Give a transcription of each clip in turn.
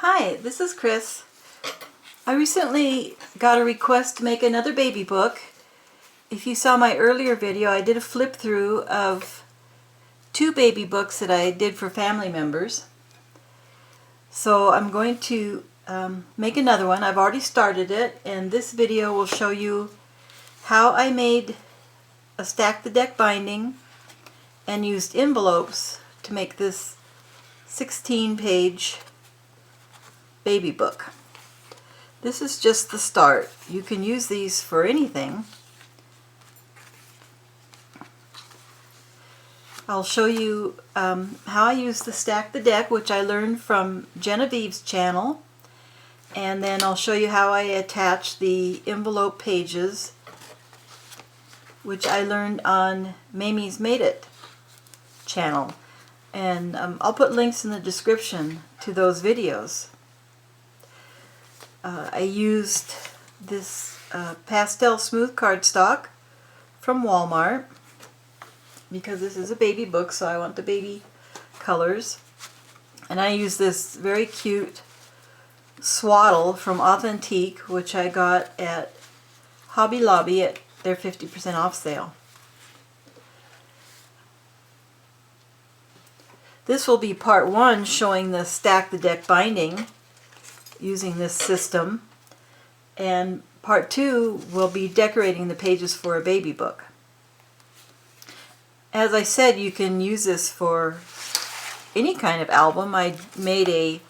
Hi, this is Chris. I recently got a request to make another baby book. If you saw my earlier video, I did a flip through of two baby books that I did for family members. So I'm going to make another one. I've already started it, and this video will show you how I made a stack the deck binding and used envelopes to make this 16-page baby book. This is just the start. You can use these for anything. I'll show you how I use the stack the deck, which I learned from Genevieve's channel, and then I'll show you how I attach the envelope pages, which I learned on Mamie's Made It channel, and I'll put links in the description to those videos. I used this pastel smooth cardstock from Walmart because this is a baby book, so I want the baby colors. And I used this very cute swaddle from Authentique, which I got at Hobby Lobby at their 50% off sale. This will be part one, showing the stack the deck binding using this system, and part two will be decorating the pages for a baby book. As I said, you can use this for any kind of album. I made a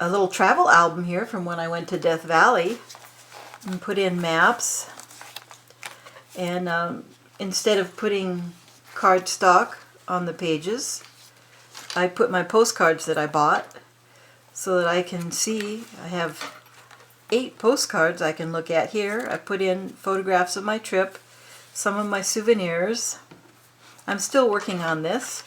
little travel album here from when I went to Death Valley and put in maps, and instead of putting cardstock on the pages, I put my postcards that I bought so that I can see. I have 8 postcards I can look at here. I put in photographs of my trip, some of my souvenirs. I'm still working on this.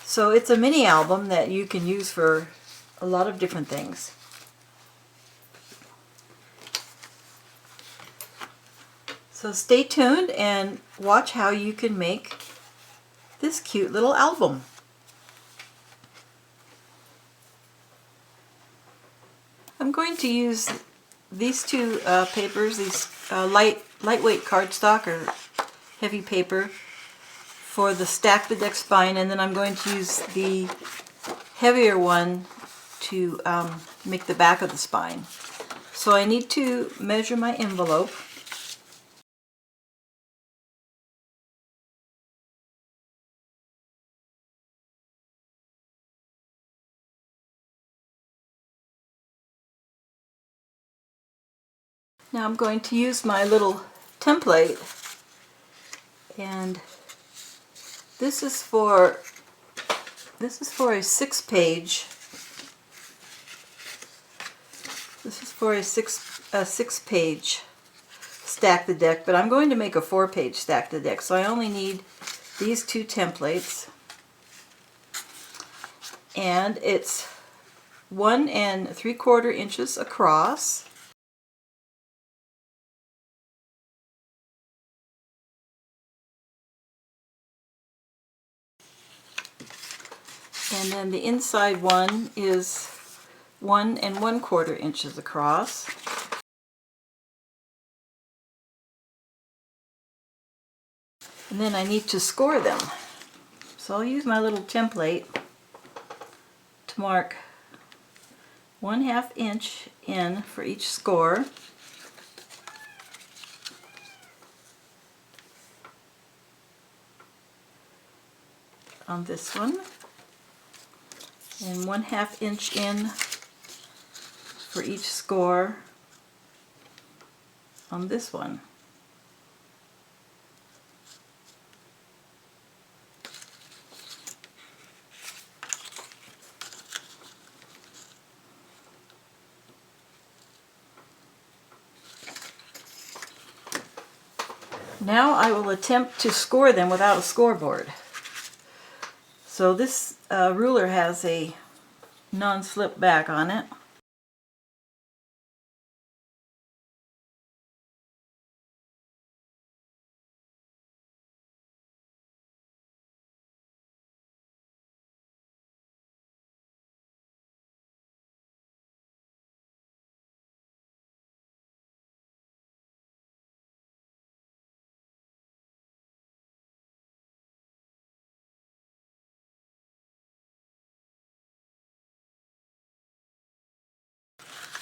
So it's a mini album that you can use for a lot of different things. So stay tuned and watch how you can make this cute little album. I'm going to use these two papers, these lightweight cardstock or heavy paper for the stack the deck spine, and then I'm going to use the heavier one to make the back of the spine. So I need to measure my envelope. Now I'm going to use my little template, and this is for a 6-page. This is for a six-page stack the deck, but I'm going to make a 4-page stack the deck, so I only need these two templates, and it's 1 3/4 inches across. And then the inside one is 1 1/4 inches across. And then I need to score them. So I'll use my little template to mark 1/2 inch in for each score. On this one, and 1/2 inch in for each score on this one. Now I will attempt to score them without a scoreboard. So this ruler has a non-slip back on it.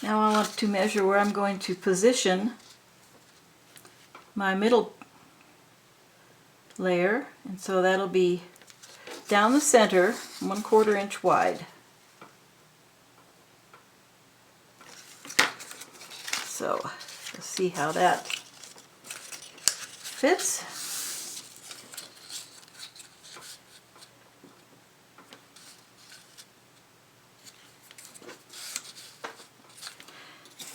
Now I want to measure where I'm going to position my middle layer, and so that'll be down the center, 1/4 inch wide. So let's see how that fits.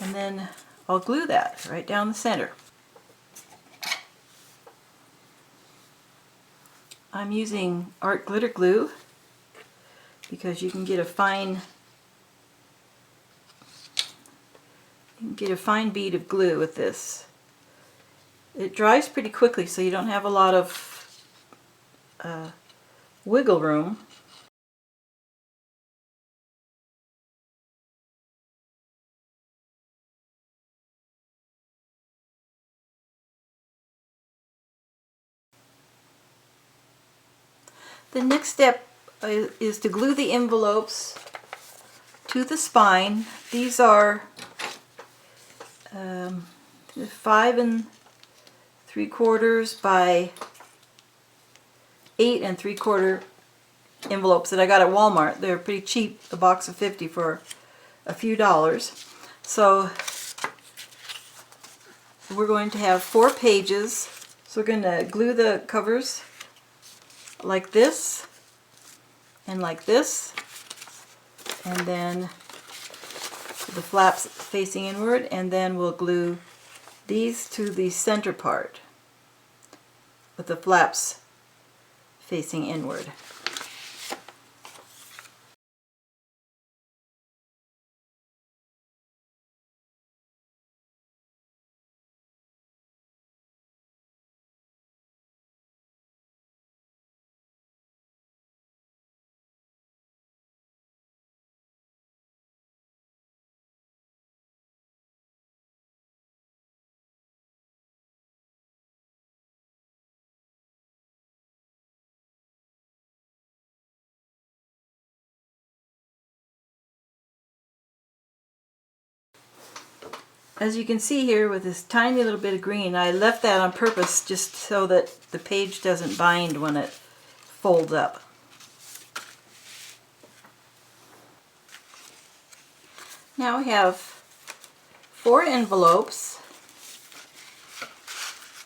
And then I'll glue that right down the center. I'm using art glitter glue because you can get a fine bead of glue with this. It dries pretty quickly, so you don't have a lot of wiggle room. The next step is to glue the envelopes to the spine. These are 5 3/4 by 8 3/4 envelopes that I got at Walmart. They're pretty cheap, a box of 50 for a few dollars. So we're going to have 4 pages. So we're going to glue the covers like this and like this, and then the flaps facing inward, and then we'll glue these to the center part with the flaps facing inward. As you can see here with this tiny little bit of green, I left that on purpose just so that the page doesn't bind when it folds up. Now we have 4 envelopes,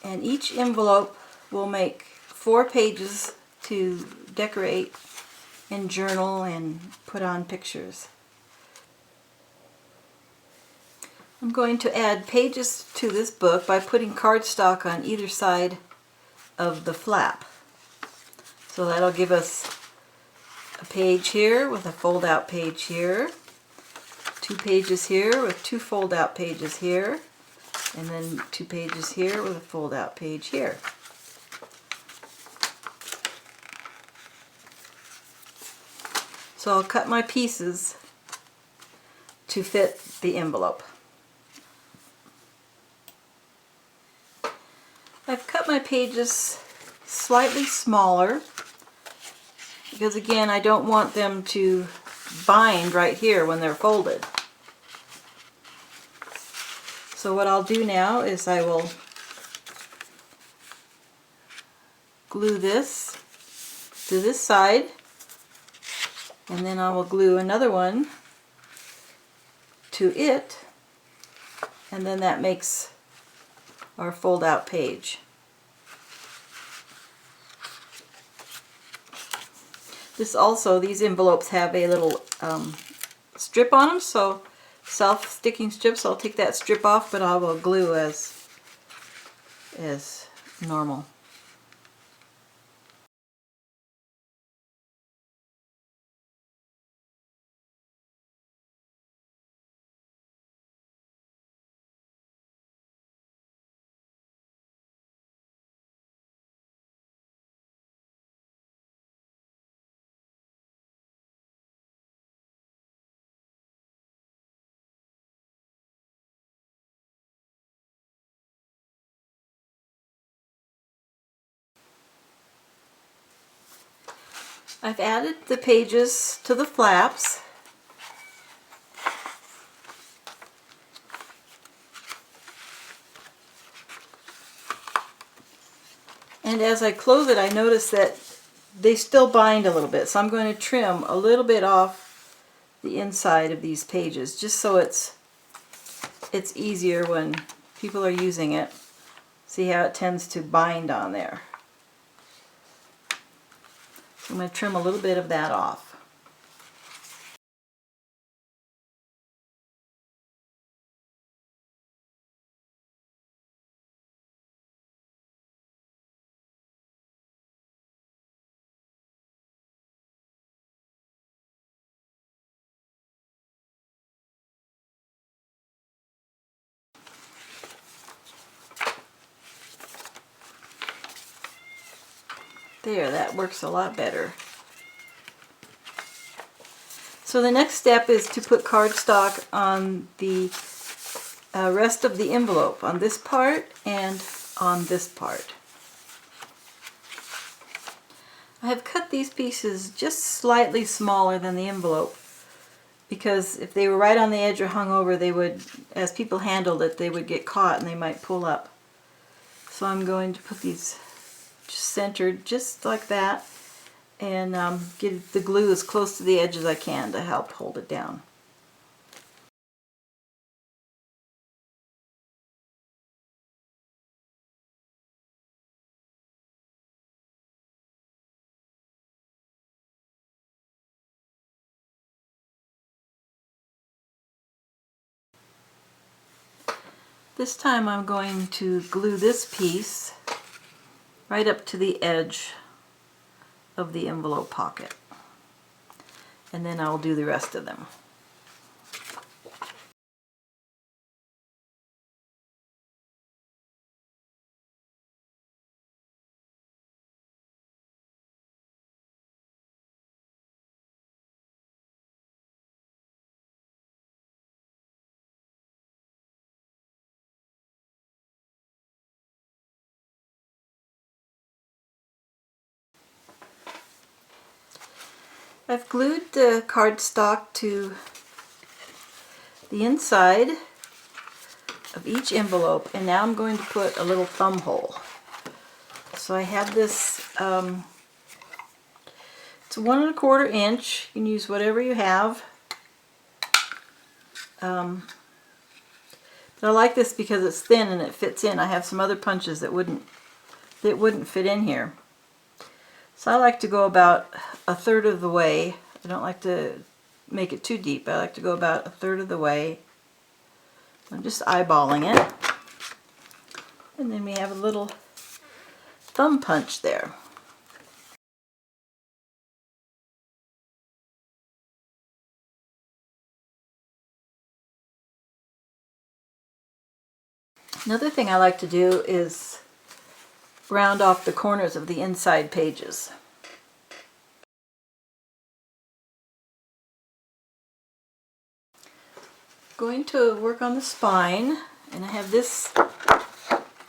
and each envelope will make 4 pages to decorate and journal and put on pictures. I'm going to add pages to this book by putting cardstock on either side of the flap. So that'll give us a page here with a fold-out page here, 2 pages here with 2 fold-out pages here, and then 2 pages here with a fold-out page here. So I'll cut my pieces to fit the envelope. I've cut my pages slightly smaller because, again, I don't want them to bind right here when they're folded. So what I'll do now is I will glue this to this side, and then I will glue another one to it, and then that makes our fold-out page. These envelopes have a little strip on them, so self-sticking strips. I'll take that strip off, but I will glue as normal. I've added the pages to the flaps, And as I close it, I notice that they still bind a little bit. So I'm going to trim a little bit off the inside of these pages, just so it's easier when people are using it. See how it tends to bind on there. So I'm going to trim a little bit of that off. There, that works a lot better. So the next step is to put cardstock on the rest of the envelope, on this part and on this part. I have cut these pieces just slightly smaller than the envelope, because if they were right on the edge or hung over, they would, as people handled it, they would get caught and they might pull up. So I'm going to put these just centered just like that, and get the glue as close to the edge as I can to help hold it down. This time I'm going to glue this piece right up to the edge of the envelope pocket, and then I'll do the rest of them. I've glued the cardstock to the inside of each envelope, and now I'm going to put a little thumb hole. So I have this, it's 1 1/4 inch. You can use whatever you have. But I like this because it's thin and it fits in. I have some other punches that wouldn't fit in here. So I like to go about 1/3 of the way. I don't like to make it too deep. I like to go about 1/3 of the way. I'm just eyeballing it. And then we have a little thumb punch there. Another thing I like to do is round off the corners of the inside pages. Going to work on the spine, and I have this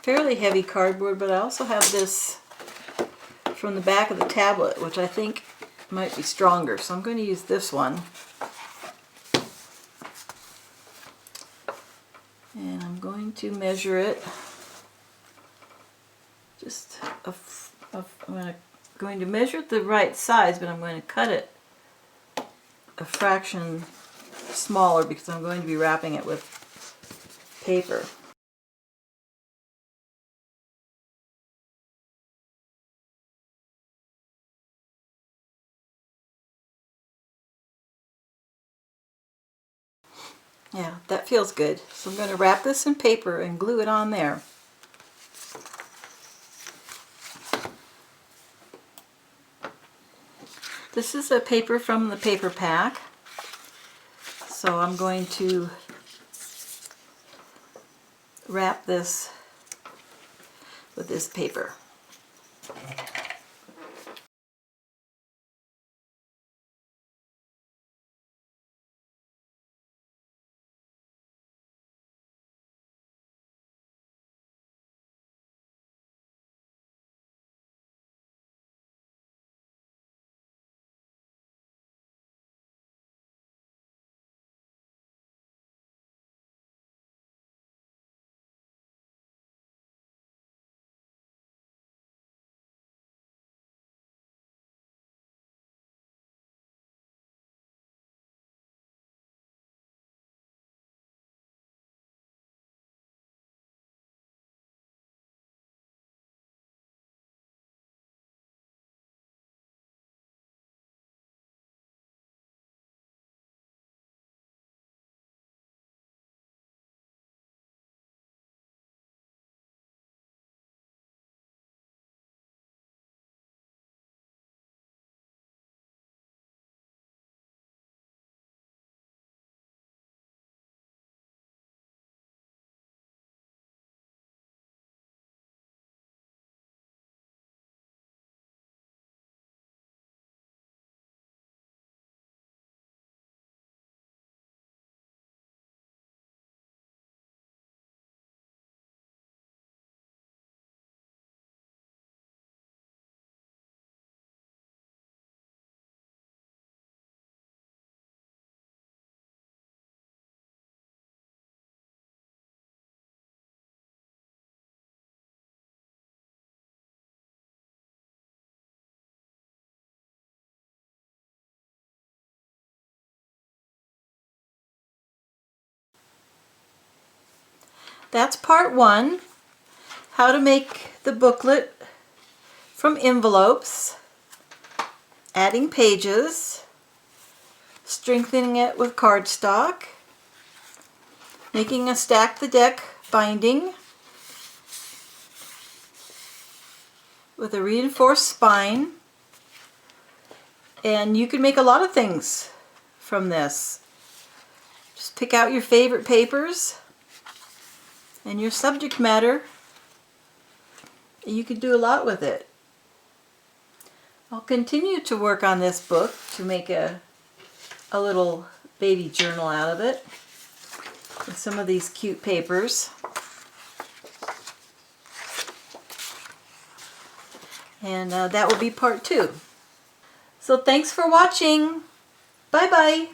fairly heavy cardboard, but I also have this from the back of the tablet, which I think might be stronger, so I'm going to use this one. And I'm going to measure it. I'm going to measure it the right size, but I'm going to cut it a fraction smaller because I'm going to be wrapping it with paper. Yeah, that feels good. So I'm going to wrap this in paper and glue it on there. This is a paper from the paper pack. So I'm going to wrap this with this paper. That's part one, how to make the booklet from envelopes, adding pages, strengthening it with cardstock, making a stack the deck binding with a reinforced spine. And you can make a lot of things from this. Just pick out your favorite papers and your subject matter. You can do a lot with it. I'll continue to work on this book to make a little baby journal out of it with some of these cute papers. And that will be part two. So thanks for watching. Bye bye.